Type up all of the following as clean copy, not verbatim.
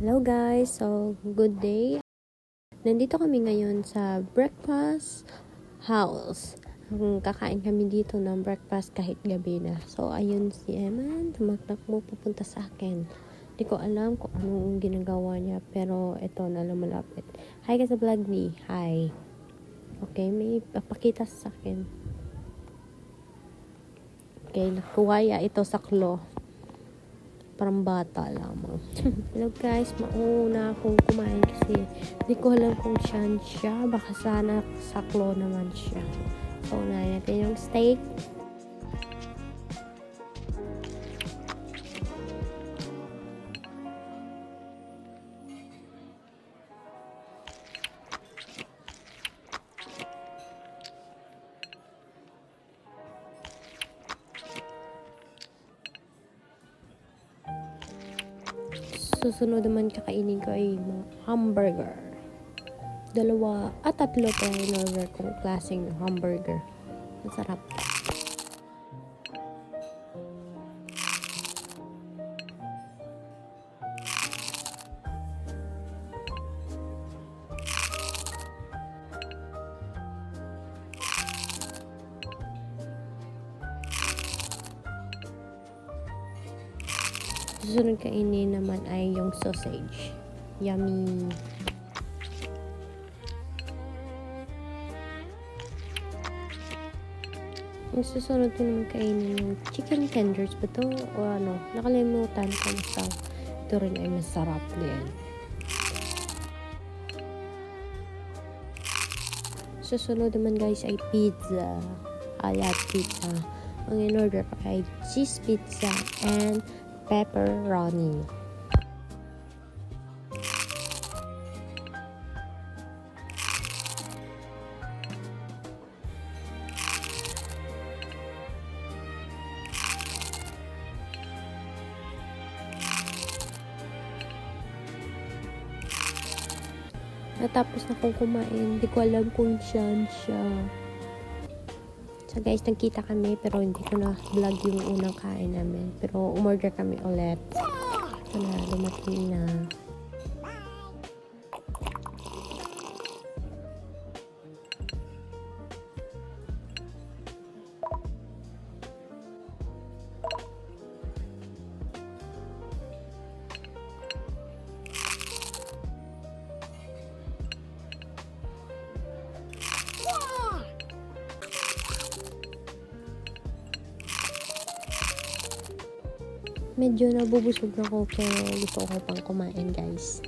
Hello guys, so good day. Nandito kami ngayon sa breakfast house. Kakain kami dito ng breakfast kahit gabi na. So ayun si Eman, tumakbo papunta sa akin. Hindi ko alam kung anong ginagawa niya, pero ito na lumalapit. Hi ka sa vlog ni. Hi. Okay, may papakita sa akin. Okay, nakuwaya ito sa klo. Parang bata lamang. Hello guys, mauna akong kumain kasi hindi ko alam kung saan siya. Baka sana saklo naman siya. So, unahin natin yung steak. Susunod naman kakainin ko ay hamburger. 2 at 3 pa in order kong klaseng hamburger. Masarap. Susunod kainin naman ay yung sausage. Yummy! Yung susunod ko naman kainin yung chicken tenders ba to? O ano? Nakalimutan ko basta. Ito rin ay masarap din. Susunod naman guys ay pizza. Alat pizza. Ang in-order ko ay cheese pizza and pepperoni. Natapos na akong kumain. Hindi ko alam kung saan siya. So guys, nagkita kami pero hindi ko na vlog yung unang kain namin. Pero umorder kami ulit. Ito na, dumating na. Medyo nabubusog na ako pero gusto ko pang kumain guys.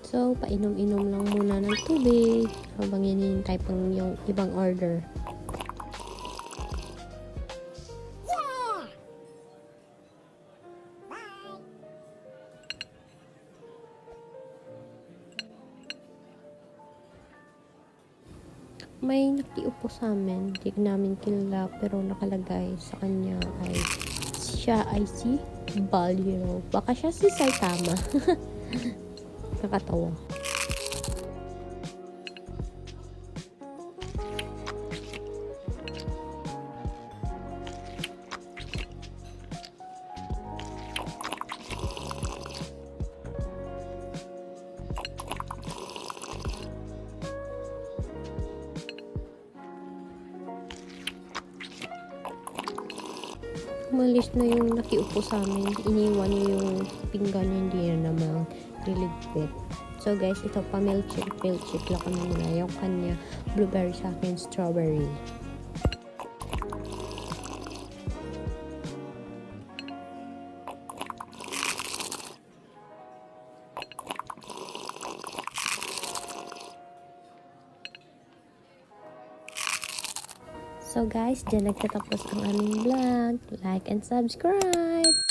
So, painom-inom lang muna ng tubig habang hinihintay pang yung ibang order. May nakiupo sa amin, hindi namin kilala pero nakalagay sa kanya ay siya ay si Balhiro. Baka siya si Saitama. Nakatawa. Umalis na yung nakiupo sa amin. Iniwan niya yung pinggan niya, hindi na naman niligpit. So guys, ito pa milk shake lang kami nila. Yung kanya, blueberry sa akin, strawberry. So guys, dyan nagtatapos ang aming vlog. Like and subscribe!